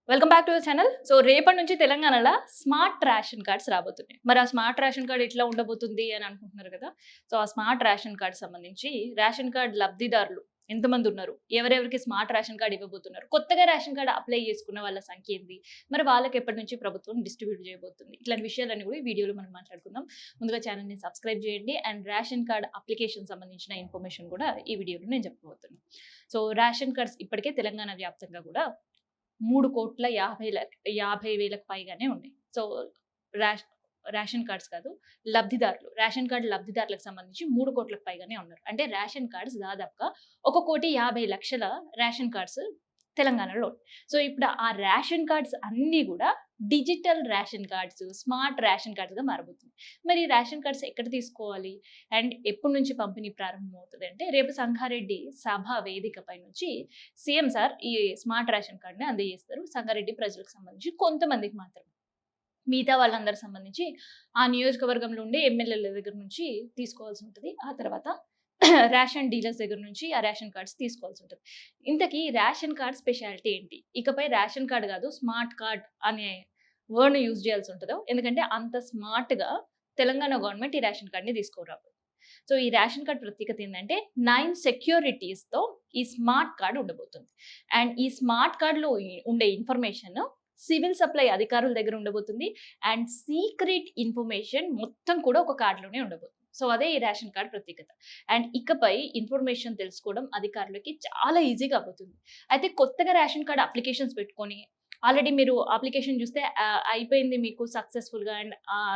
Welcome back to the channel. So రేపటి నుంచి తెలంగాణలో స్మార్ట్ రేషన్ కార్డ్స్ రాబోతున్నాయి. మరి ఆ స్మార్ట్ రేషన్ కార్డ్ ఎట్లా ఉండబోతుంది అని అనుకుంటున్నారు కదా. సో ఆ స్మార్ట్ రేషన్ కార్డ్ సంబంధించి రేషన్ కార్డ్ లబ్ధిదారులు ఎంతమంది ఉన్నారు, ఎవరెవరికి స్మార్ట్ రేషన్ కార్డ్ ఇవ్వబోతున్నారు, కొత్తగా రేషన్ కార్డ్ అప్లై చేసుకున్న వాళ్ళ సంఖ్య ఏంది, మరి వాళ్ళకి ఎప్పటి నుంచి ప్రభుత్వం డిస్ట్రిబ్యూట్ చేయబోతుంది, ఇట్లాంటి విషయాలన్నీ కూడా ఈ వీడియోలో మనం మాట్లాడుకుందాం. ముందుగా ఛానల్ని సబ్స్క్రైబ్ చేయండి అండ్ రేషన్ కార్డ్ అప్లికేషన్ సంబంధించిన ఇన్ఫర్మేషన్ కూడా ఈ వీడియోలో నేను చెప్పబోతున్నాను. సో రేషన్ కార్డ్స్ ఇప్పటికే తెలంగాణ వ్యాప్తంగా కూడా 3,50,00,000 పైగానే ఉన్నాయి. సో రేష్ రేషన్ కార్డ్స్ కాదు, లబ్ధిదారులు. రేషన్ కార్డ్ లబ్ధిదారులకు సంబంధించి 3,00,00,000 పైగానే ఉన్నారు. అంటే రేషన్ కార్డ్స్ దాదాపుగా 1,50,00,000 రేషన్ కార్డ్స్ తెలంగాణలో ఉన్నాయి. సో ఇప్పుడు ఆ రేషన్ కార్డ్స్ అన్నీ కూడా digital ration cards, smart ration కార్డ్స్‌గా మారబోతున్నాయి. మరి ఈ రేషన్ కార్డ్స్ ఎక్కడ తీసుకోవాలి అండ్ ఎప్పటి నుంచి పంపిణీ ప్రారంభమవుతది అంటే, రేపు సంగారెడ్డి సభ వేదికపై నుంచి సీఎం సార్ ఈ స్మార్ట్ రేషన్ కార్డ్‌ని అందజేస్తారు. సంగారెడ్డి ప్రజలకు సంబంధించి కొంతమందికి మాత్రమే. మిగతా వాళ్ళందరికి సంబంధించి ఆ నియోజకవర్గంలో ఉండే ఎమ్మెల్యేల దగ్గర నుంచి తీసుకోవాల్సి ఉంటది. ఆ తర్వాత రేషన్ డీలర్స్ దగ్గర నుంచి ఆ రేషన్ కార్డ్స్ తీసుకోవాల్సి ఉంటది. ఇంతకీ రేషన్ కార్డ్ స్పెషాలిటీ ఏంటి? ఇకపై రేషన్ కార్డ్ కాదు, స్మార్ట్ కార్డ్ అనే వర్డ్‌ని యూజ్ చేయాల్సి ఉంటదో. ఎందుకంటే అంత స్మార్ట్‌గా తెలంగాణ గవర్నమెంట్ ఈ రేషన్ కార్డ్‌ని తీసుకురాబోతుంది. సో ఈ రేషన్ కార్డ్ ప్రత్యేకత ఏందంటే 9 సెక్యూరిటీస్‌తో ఈ స్మార్ట్ కార్డ్ ఉండబోతుంది. అండ్ ఈ స్మార్ట్ కార్డ్‌లో ఉండే ఇన్ఫర్మేషన్ సివిల్ సప్లై అధికారుల దగ్గర ఉండబోతుంది. అండ్ సీక్రెట్ ఇన్ఫర్మేషన్ మొత్తం కూడా ఒక కార్డ్‌లోనే ఉండబోతుంది. సో అదే ఈ రేషన్ కార్డ్ ప్రత్యేకత. అండ్ ఇకపై ఇన్ఫర్మేషన్ తెలుసుకోవడం అధికారులకి చాలా ఈజీగా అవుతుంది. అయితే కొత్తగా రేషన్ కార్డ్ అప్లికేషన్స్ పెట్టుకొని ఆల్రెడీ మీరు అప్లికేషన్ చూస్తే అయిపోయింది మీకు సక్సెస్‌ఫుల్‌గా అండ్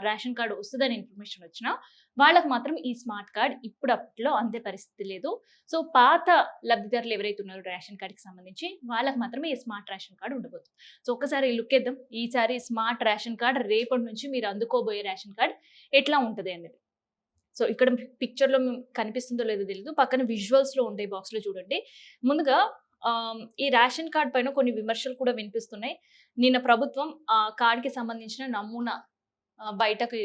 రేషన్ కార్డ్ వస్తదని ఇన్ఫర్మేషన్ వచ్చినా, వాళ్ళకి మాత్రం ఈ స్మార్ట్ కార్డ్ ఇప్పుడప్పట్లో అందే పరిస్థితి లేదు. సో పాత లబ్ధిదారులు ఎవరైతే ఉన్నారో రేషన్ కార్డ్‌కి సంబంధించి వాళ్ళకి మాత్రమే ఈ స్మార్ట్ రేషన్ కార్డ్ ఉండబోతుంది. సో ఒక్కసారి లుక్ ఏద్దాం. ఈసారి స్మార్ట్ రేషన్ కార్డ్ రేపటి నుంచి మీరు అందుకోబోయే రేషన్ కార్డ్ ఎట్లా ఉంటది అనేది. సో ఇక్కడ పిక్చర్‌లో కనిపిస్తుందో లేదో తెలీదు. పక్కన విజువల్స్‌లో ఉంటాయి, బాక్స్‌లో చూడండి. ముందుగా ఈ రేషన్ కార్డ్ పైన కొన్ని విమర్శలు కూడా వినిపిస్తున్నాయి. నిన్న ప్రభుత్వం కార్డ్‌కి సంబంధించిన నమూనా బయటకు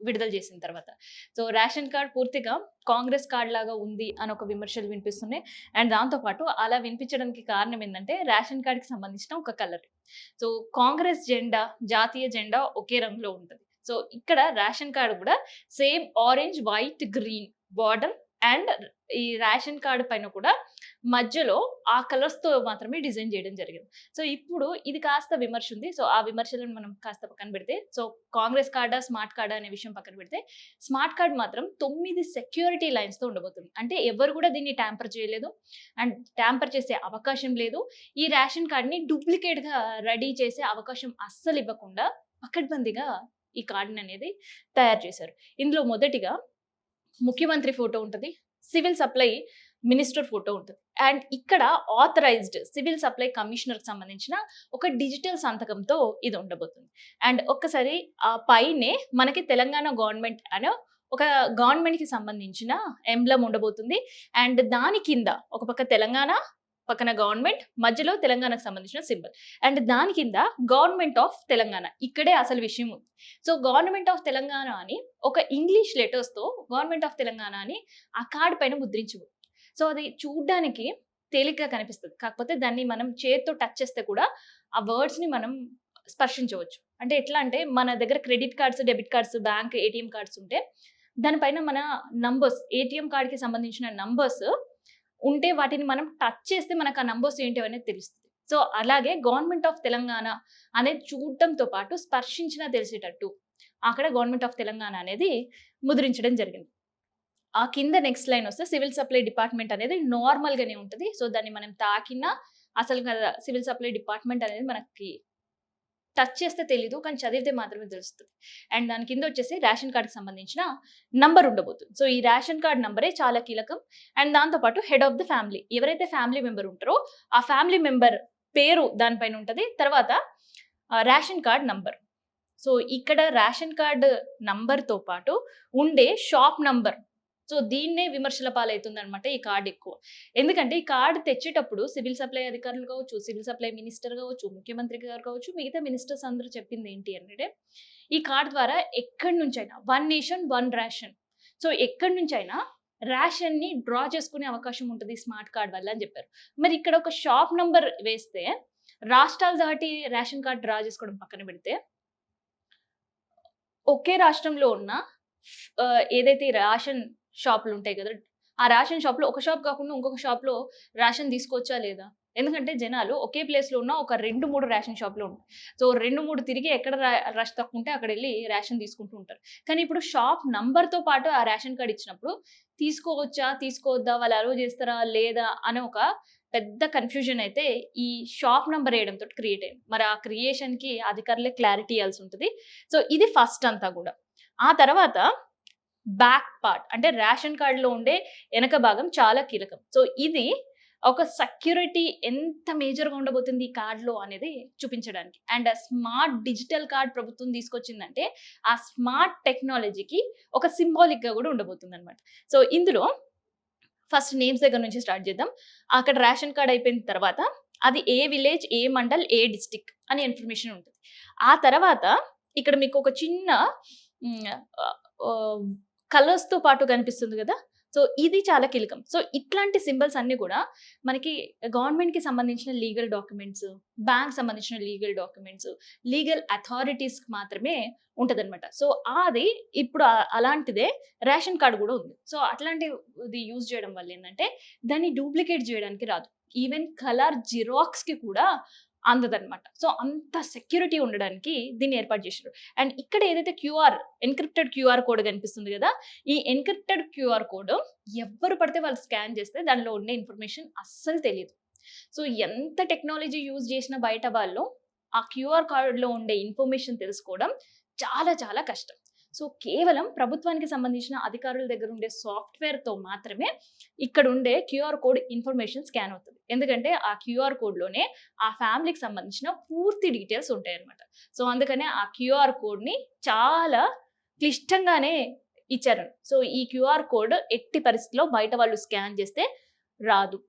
విడుదల చేసిన తర్వాత. సో రేషన్ కార్డ్ పూర్తిగా కాంగ్రెస్ కార్డ్ లాగా ఉంది అని ఒక విమర్శలు వినిపిస్తున్నాయి. అండ్ దాంతో పాటు అలా వినిపించడానికి కారణం ఏందంటే రేషన్ కార్డ్‌కి సంబంధించిన ఒక కలర్. సో కాంగ్రెస్ జెండా, జాతీయ జెండా ఒకే రంగులో ఉంటది. సో ఇక్కడ రేషన్ కార్డ్ కూడా same orange, white, green border and ఈ రేషన్ కార్డ్ పైన కూడా మధ్యలో ఆ కలర్స్‌తో మాత్రమే డిజైన్ చేయడం జరిగింది. సో ఇప్పుడు ఇది కాస్త విమర్శ ఉంది. సో ఆ విమర్శలను మనం కాస్త పక్కన పెడితే, సో కాంగ్రెస్ కార్డా, స్మార్ట్ కార్డా అనే విషయం పక్కన పెడితే, స్మార్ట్ కార్డ్ మాత్రం 9 సెక్యూరిటీ లైన్స్‌తో ఉండబోతుంది. అంటే ఎవరు కూడా దీన్ని ట్యాంపర్ చేయలేదు అండ్ ట్యాంపర్ చేసే అవకాశం లేదు. ఈ రేషన్ కార్డ్‌ని డూప్లికేట్‌గా రెడీ చేసే అవకాశం అస్సలు ఇవ్వకుండా పకడ్బందీగా ఈ కార్డ్‌ననేది తయారు చేశారు. ఇందులో మొదటిగా ముఖ్యమంత్రి ఫోటో ఉంటది. సివిల్ సప్లై మినిస్టర్ ఫోటో ఉంటది. అండ్ ఇక్కడ ఆథరైజ్డ్ సివిల్ సప్లై కమిషనర్‌కి సంబంధించిన ఒక డిజిటల్ సంతకంతో ఇది ఉండబోతుంది. అండ్ ఒక్కసారి పైనే మనకి తెలంగాణ గవర్నమెంట్ అనే ఒక గవర్నమెంట్‌కి సంబంధించిన ఎంబ్లమ్ ఉండబోతుంది. అండ్ దాని కింద ఒక పక్క తెలంగాణ, పక్కన గవర్నమెంట్, మధ్యలో తెలంగాణకు సంబంధించిన సింబల్. అండ్ దాని కింద గవర్నమెంట్ ఆఫ్ తెలంగాణ. ఇక్కడే అసలు విషయం ఉంది. సో గవర్నమెంట్ ఆఫ్ తెలంగాణ అని ఒక ఇంగ్లీష్ లెటర్స్‌తో గవర్నమెంట్ ఆఫ్ తెలంగాణ అని ఆ కార్డ్ పైన ముద్రించు. సో అది చూడ్డానికి తేలికగా కనిపిస్తది. కాకపోతే దాన్ని మనం చేత్తో టచ్ చేస్తే కూడా ఆ వర్డ్స్‌ని మనం స్పర్శించవచ్చు. అంటే ఎట్లా అంటే మన దగ్గర credit cards, debit cards, bank ATM cards ఉంటే దానిపైన మన నంబర్స్, ఏటీఎం కార్డ్‌కి సంబంధించిన నంబర్స్ ఉంటే వాటిని మనం టచ్ చేస్తే మనకు ఆ నంబర్స్ ఏంటి అనేది తెలుస్తది. సో అలాగే గవర్నమెంట్ ఆఫ్ తెలంగాణ అనేది చూడటంతో పాటు స్పర్శించినా తెలిసేటట్టు అక్కడ గవర్నమెంట్ ఆఫ్ తెలంగాణ అనేది ముద్రించడం జరిగింది. ఆ కింద నెక్స్ట్ లైన్ వస్తే సివిల్ సప్లై డిపార్ట్మెంట్ అనేది నార్మల్‌గానే ఉంటది. సో దాన్ని మనం తాకినా అసలు సివిల్ సప్లై డిపార్ట్మెంట్ అనేది మనకి టచ్ చేస్తే తెలీదు. కానీ చదివితే మాత్రమే తెలుస్తది. అండ్ దాని కింద వచ్చేసి రేషన్ కార్డ్‌కి సంబంధించిన నంబర్ ఉండబోతుంది. సో ఈ రేషన్ కార్డ్ నంబరే చాలా కీలకం. అండ్ దాంతో పాటు హెడ్ ఆఫ్ ద ఫ్యామిలీ, ఎవరైతే ఫ్యామిలీ మెంబర్ ఉంటారో ఆ ఫ్యామిలీ మెంబర్ పేరు దానిపైన ఉంటది. తర్వాత రేషన్ కార్డ్ నంబర్. సో ఇక్కడ రేషన్ కార్డ్ నంబర్‌తో పాటు ఉండే షాప్ నంబర్. సో దీన్నే విమర్శల పాలైతుందనమాట ఈ కార్డ్ ఎక్కువ. ఎందుకంటే ఈ కార్డ్ తెచ్చేటప్పుడు సివిల్ సప్లై అధికారులు కావచ్చు, సివిల్ సప్లై మినిస్టర్ కావచ్చు, ముఖ్యమంత్రి గారు కావచ్చు, మిగతా మినిస్టర్స్ అందరూ చెప్పింది ఏంటి అంటే, ఈ కార్డ్ ద్వారా ఎక్కడి నుంచైనా one nation, one ration. So ఎక్కడి నుంచైనా రేషన్‌ని డ్రా చేసుకునే అవకాశం ఉంటది స్మార్ట్ కార్డ్ వల్ల అని చెప్పారు. మరి ఇక్కడ ఒక షాప్ నంబర్ వేస్తే రాష్ట్రాలు దాటి రేషన్ కార్డ్ డ్రా చేసుకోవడం పక్కన పెడితే, ఒకే రాష్ట్రంలో ఉన్న ఏదైతే ఈ రేషన్ షాపులుంటాయి గదా! ఆ రేషన్ షాప్‌లో ఒక షాప్ కాకుండా ఇంకొక షాప్‌లో రేషన్ తీసుకోవచ్చా లేదా? ఎందుకంటే జనాలు ఒకే ప్లేస్‌లో ఉన్న ఒక 2, 3 రేషన్ షాపులు ఉంటాయి. సో 2, 3 తిరిగి ఎక్కడ రష్ తక్కువుంటే అక్కడెళ్లి రేషన్ తీసుకుంటూ ఉంటారు. కానీ ఇప్పుడు షాప్ నంబర్‌తో పాటు ఆ రేషన్ కార్డ్ ఇచ్చినప్పుడు తీసుకోవచ్చా? తీసుకోవద్దా? వాళ్ళు అలౌ చేస్తారా? లేదా? అనే ఒక పెద్ద కన్‌ఫ్యూజన్ అయితే ఈ షాప్ నంబర్ ఎయడంతోటి క్రియేట్ అయింది. మరి ఆ క్రియేషన్‌కి అధికారులే క్లారిటీ ఇయ్యాల్సుంటది. సో ఇది ఫస్ట్ అంతా గూడా. ఆ తర్వాత బ్యాక్ పార్ట్ అంటే రేషన్ కార్డ్‌లో ఉండే ఎనక భాగం చాలా కీలకం. సో ఇది ఒక సెక్యూరిటీ ఎంత మేజర్‌గా ఉండబోతుంది ఈ కార్డ్‌లో అనేది చూపించడానికి. అండ్ స్మార్ట్ డిజిటల్ కార్డ్ ప్రభుత్వం తీసుకొచ్చిందంటే, ఆ స్మార్ట్ టెక్నాలజీకి ఒక సింబాలిక్‌గా గూడా ఉండబోతుందన్నమాట. సో ఇందులో ఫస్ట్ నేమ్స్ దగ్గర నుంచి స్టార్ట్ చేద్దాం. అక్కడ రేషన్ కార్డ్ అయిపోయిన తర్వాత అది ఏ విలేజ్, ఏ మండల్, ఏ డిస్ట్రిక్ట్ అనే ఇన్ఫర్మేషన్ ఉంటది. ఆ తర్వాత ఇక్కడ మీకు ఒక చిన్న హ్మ్. ఆహ్, ఆహ్, కలర్స్‌తో పాటు కనిపిస్తుంది గదా! సో ఇది చాలా కీలకం. సో ఇట్లాంటి సింబల్స్ అన్నీ గూడా మనకి గవర్నమెంట్‌కి సంబంధించిన లీగల్ డాక్యుమెంట్స్, బ్యాంక్ సంబంధించిన లీగల్ డాక్యుమెంట్స్, లీగల్ అథారిటీస్‌కి మాత్రమే ఉంటదనమాట. సో అది ఇప్పుడు అలాంటిదే రేషన్ కార్డ్ గూడా ఉంది. సో అట్లాంటిది యూజ్ చేయడం వల్ల ఏందంటే దాన్ని డూప్లికేట్ జేయడానికి రాదు. ఈవెన్ కలర్ జిరాక్స్‌కి కూడా అందదనమాట. సో అంత సెక్యూరిటీ ఉండడానికి దీన్ని ఏర్పాటు చేషిర్రు. అండ్ ఇక్కడ ఏదైతే ఎన్‌క్రిప్టెడ్ క్యూఆర్ కోడ్ కనిపిస్తుంది గదా! ఈ ఎన్‌క్రిప్టెడ్ క్యూఆర్ కోడ్ ఎవ్వరు పడితే వాళ్ళు స్కాన్ చేస్తే దానిలో ఉండే ఇన్ఫర్మేషన్ అస్సలు తెలీదు. సో ఎంత టెక్నాలజీ యూజ్ చేసినా బయట వాళ్ళు ఆ క్యూఆర్ కోడ్‌లో ఉండే ఇన్ఫర్మేషన్ తెలుసుకోవడం చాలా చాలా కష్టం. సో కేవలం ప్రభుత్వానికి సంబంధించిన అధికారుల దగ్గర ఉండే సాఫ్ట్‌వేర్‌తో మాత్రమే ఇక్కడ ఉండే క్యూఆర్ కోడ్ ఇన్ఫర్మేషన్ స్కాన్ అవుతది. ఎందుకంటే ఆ క్యూఆర్ కోడ్‌లోనే ఆ ఫ్యామిలీకి సంబంధించిన పూర్తి డీటెయిల్స్ ఉంటాయన్నమాట. సో అందుకనే ఆ క్యూఆర్ కోడ్‌ని చాలా క్లిష్టంగానే ఇచ్చారు. సో ఈ క్యూఆర్ కోడ్ ఎట్టి పరిస్థితిలో బయట వాళ్ళు స్కాన్ చేస్తే రాదు.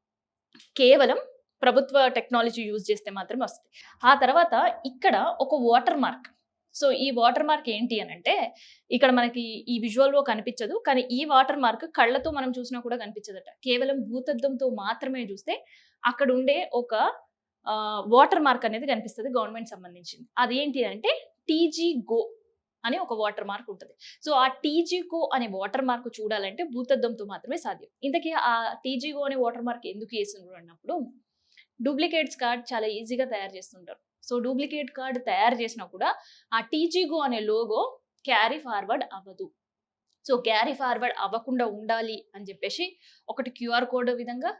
కేవలం ప్రభుత్వ టెక్నాలజీ యూజ్ చేస్తే మాత్రమే వస్తది. ఆ తర్వాత ఇక్కడ ఒక వాటర్ మార్క్. సో ఈ వాటర్ మార్క్ ఏంటి అనంటే, ఇక్కడ మనకి ఈ విజువల్‌లో కనిపించదు. కానీ ఈ వాటర్ మార్క్ కళ్ళతో మనం చూసినా కూడా కనిపించదట. కేవలం భూతద్దంతో మాత్రమే చూస్తే అక్కడుండే ఒక వాటర్ మార్క్ అనేది కనిపిస్తది గవర్నమెంట్ సంబంధించింది. అదేంటి అంటే టీజీ గో అని ఒక వాటర్ మార్క్ ఉంటది. సో ఆ టీజీ గో అనే వాటర్ మార్క్ చూడాలంటే భూతద్దంతో మాత్రమే సాధ్యం. ఇంతకీ ఆ టీజీ గో అనే వాటర్ మార్క్ ఎందుకు ఏసిండ్రు అన్నప్పుడు, డూప్లికేట్స్ కార్డ్ చాలా ఈజీగా తయారు చేస్తుంటారు. సో డూప్లికేట్ కార్డ్ తయారు చేసినా కూడా ఆ టీజీగో అనే లోగో క్యారీ ఫార్వర్డ్ అవ్వదు. సో క్యారీ ఫార్వర్డ్ అవ్వకుండా ఉండాలి అని చెప్పేసి ఒకటి క్యూఆర్ కోడ్ విధంగా,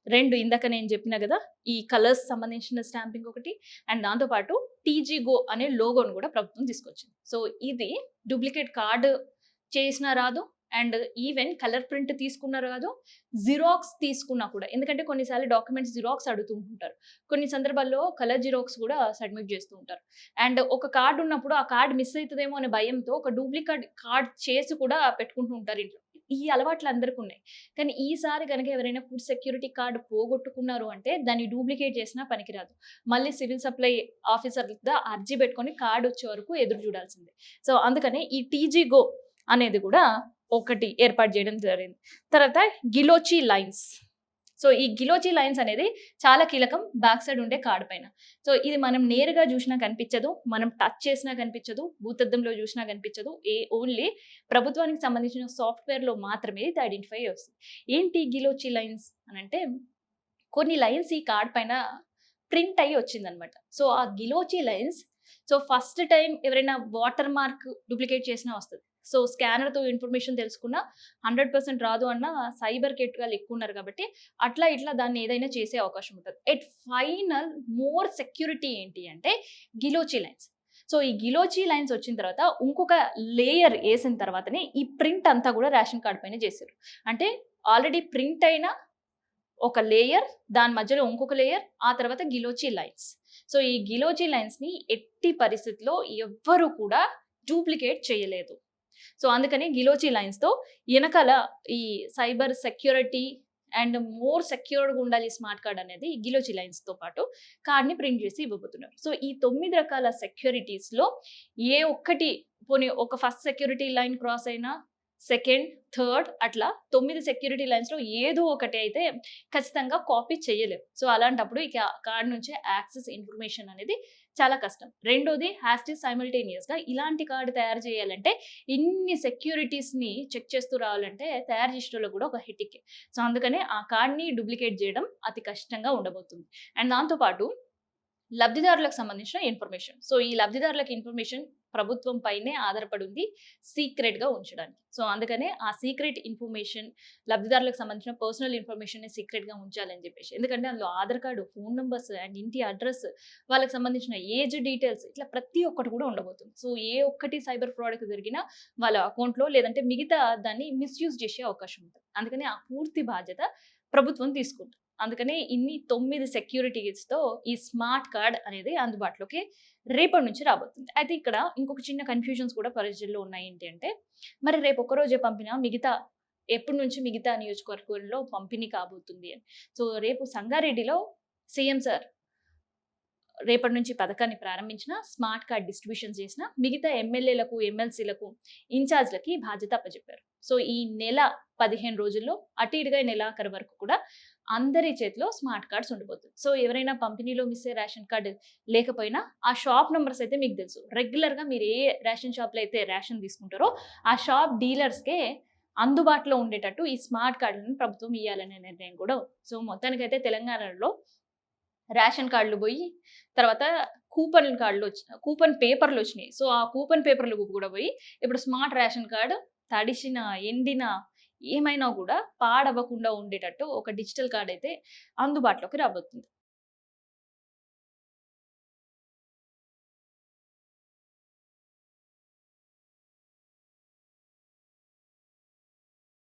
2 ఇందాక నేను చెప్పిన గదా! ఈ కలర్స్ సంబంధించిన స్టాంపింగ్ ఒకటి అండ్ దాంతో పాటు టీజీగో అనే లోగోను గూడా ప్రభుత్వం తీసుకొచ్చింది. సో ఇది డూప్లికేట్ కార్డ్ చేసినా రాదు. అండ్ ఈవెన్ కలర్ ప్రింట్ తీసుకున్నా రాదు. జిరాక్స్ తీసుకున్నా కూడా. ఎందుకంటే కొన్నిసార్లు డాక్యుమెంట్స్ జిరాక్స్ అడుగుతూ ఉంటుంటారు. కొన్ని సందర్భాల్లో కలర్ జిరాక్స్ గూడా సబ్మిట్ చేస్తూ ఉంటారు. అండ్ ఒక కార్డ్ ఉన్నప్పుడు ఆ కార్డ్ మిస్ అయితదేమో అనే భయంతో ఒక డూప్లికేట్ కార్డ్ చేసి కూడా పెట్టుకుంటూ ఉంటారు ఇంట్లో. ఈ అలవాట్లు అందరికున్నాయి. కానీ ఈసారి గనక ఎవరైనా ఫుడ్ సెక్యూరిటీ కార్డ్ పోగొట్టుకున్నారు అంటే దాన్ని డూప్లికేట్ చేసినా పనికిరాదు. మళ్ళీ సివిల్ సప్లై ఆఫీసర్ దగ్గర అర్జీ పెట్టుకొని కార్డ్ వచ్చే వరకు ఎదురు చూడాల్సిందే. సో అందుకనే ఈ టీజీ గో అనేది కూడా ఒకటి ఏర్పాటు చేయడం జరిగింది. తర్వాత గిలోచి లైన్స్. సో ఈ గిలోచి లైన్స్ అనేది చాలా కీలకం బ్యాక్ సైడ్ ఉండే కార్డ్ పైన. సో ఇది మనం నేరుగా చూసినా కనిపించదు. మనం టచ్ చేసినా కనిపించదు. భూతద్దంలో చూసినా కనిపించదు. ఓన్లీ ప్రభుత్వానికి సంబంధించిన సాఫ్ట్‌వేర్‌లో మాత్రమే ఇది ఐడెంటిఫై వస్తుంది. ఏంటి గిలోచి లైన్స్ అనంటే కొన్ని లైన్స్ ఈ కార్డ్ పైన ప్రింట్ అయ్యి వచ్చిందనమాట. సో ఆ గిలోచి లైన్స్ ఫస్ట్ టైమ్ ఎవరైనా వాటర్ మార్క్ డూప్లికేట్ చేసినా వస్తది. సో స్కానర్‌తో ఇన్ఫర్మేషన్ తెలుసుకున్నా 100% రాదు అన్న సైబర్ కేటగాళ్ళు ఎక్కువున్నారు కాబట్టి అట్లా ఇట్లా దాన్ని ఏదైనా చేసే అవకాశం ఉంటది. ఎట్ ఫైనల్ మోర్ సెక్యూరిటీ ఏంటి అంటే గిలోచి లైన్స్. సో ఈ గిలోచి లైన్స్ వచ్చిన తర్వాత ఇంకొక లేయర్ ఏసిన తర్వాతనే ఈ ప్రింట్ అంతా కూడా రేషన్ కార్డ్ పైన చేసారు. అంటే ఆల్రెడీ ప్రింట్ అయిన ఒక లేయర్, దాని మధ్యలో ఇంకొక లేయర్, ఆ తర్వాత గిలోచి లైన్స్. సో ఈ గిలోచి లైన్స్‌ని ఎట్టి పరిస్థితిలో ఎవ్వరు కూడా డూప్లికేట్ చేయలేదు. సో అందుకని గిలోచి లైన్స్‌తో ఎనకాల ఈ సైబర్ సెక్యూరిటీ అండ్ మోర్ సెక్యూర్డ్‌గా ఉండాలి స్మార్ట్ కార్డ్ అనేది గిలోచి లైన్స్‌తో పాటు కార్డ్‌ని ప్రింట్ చేసి ఇవ్వబోతున్నారు. సో ఈ 9 రకాల సెక్యూరిటీస్‌లో ఏ ఒక్కటి పోనీ ఒక ఫస్ట్ సెక్యూరిటీ లైన్ క్రాస్ అయినా, సెకండ్, థర్డ్ అట్లా 9 సెక్యూరిటీ లైన్స్‌లో ఏదో ఒకటి అయితే ఖచ్చితంగా కాపీ చేయలేం. సో, అలాంటప్పుడు ఇక కార్డ్ నుంచి యాక్సెస్ ఇన్ఫర్మేషన్ అనేది చాలా కష్టం. రెండోది సైమల్టేనియస్‌గా ఇలాంటి కార్డ్ తయారు చేయాలంటే ఇన్ని సెక్యూరిటీస్‌ని చెక్ చేస్తూ రావాలంటే తయారు చేసేటోళ్ళకి కూడా ఒక హెడేకే. సో, అందుకనే ఆ కార్డ్‌ని డూప్లికేట్ చేయడం అతి కష్టంగా ఉండబోతుంది. అండ్ దాంతో పాటు లబ్ధిదారులకు సంబంధించిన ఇన్ఫర్మేషన్. సో, ఈ లబ్ధిదారులకు ఇన్ఫర్మేషన్ ప్రభుత్వం పైనే ఆధారపడి ఉంది సీక్రెట్‌గా ఉంచడానికి. సో, అందుకనే ఆ సీక్రెట్ ఇన్ఫర్మేషన్ లబ్ధిదారులకు సంబంధించిన పర్సనల్ ఇన్ఫర్మేషన్‌ని సీక్రెట్‌గా ఉంచాలని చెప్పేసి. ఎందుకంటే అందులో Aadhaar card, phone numbers and ఇంటి అడ్రెస్, వాళ్ళకి సంబంధించిన ఏజ్ డీటెయిల్స్ ఇట్లా ప్రతి ఒక్కటి కూడా ఉండబోతుంది. సో, ఏ ఒక్కటి సైబర్ ఫ్రాడ్‌కి దొరికినా వాళ్ళ అకౌంట్‌లో లేదంటే మిగతా దాన్ని మిస్‌యూజ్ చేసే అవకాశం ఉంటుంది. అందుకని ఆ పూర్తి బాధ్యత ప్రభుత్వం తీసుకుంటుంది. అందుకనే ఇన్ని 9 సెక్యూరిటీస్‌తో ఈ స్మార్ట్ కార్డ్ అనేది అందుబాటులోకి రేపటి నుంచి రాబోతుంది. అయితే ఇక్కడ ఇంకొక చిన్న కన్‌ఫ్యూజన్స్ కూడా ప్రజల్లో ఉన్నాయి. ఏంటి అంటే, మరి రేపు ఒక్కరోజే పంపినా ఎప్పటి నుంచి మిగతా నియోజకవర్గాల్లో పంపిణీ కాబోతుంది అని. సో, రేపు సంగారెడ్డిలో సీఎం సార్ రేపటి నుంచి పథకాన్ని ప్రారంభించిన, స్మార్ట్ కార్డ్ డిస్ట్రిబ్యూషన్ చేసిన, మిగతా ఎమ్మెల్యేలకు, ఎమ్మెల్సీలకు, ఇన్‌చార్జ్‌లకి బాధ్యత అప్పజెప్పారు. సో, ఈ నెల 15 రోజుల్లో అటు ఇటుగా ఈ నెలాఖరు వరకు కూడా అందరి చేతిలో స్మార్ట్ కార్డ్స్ ఉండిపోతుంది. సో, ఎవరైనా పంపిణీలో మిస్ అయ్యే రేషన్ కార్డ్ లేకపోయినా ఆ షాప్ నంబర్స్ అయితే మీకు తెలుసు. రెగ్యులర్‌గా మీరు ఏ రేషన్ షాప్‌లో అయితే రేషన్ తీసుకుంటారో ఆ షాప్ డీలర్స్‌కే అందుబాటులో ఉండేటట్టు ఈ స్మార్ట్ కార్డ్‌లను ప్రభుత్వం ఇయ్యాలనే నిర్ణయం కూడా ఉంది. సో, మొత్తానికైతే తెలంగాణలో రేషన్ కార్డ్‌లు బోయి, తర్వాత కూపన్ పేపర్‌లొచ్చినియి. సో, ఆ కూపన్ పేపర్‌లు గూడా బోయి, ఇప్పుడు స్మార్ట్ రేషన్ కార్డ్ తడిషిన, ఎండిన ఏమైనా గూడా పాడవ్వకుండా ఉండేటట్టు ఒక డిజిటల్ కార్డ్ అయితే అందుబాటులోకి రాబోతుంది.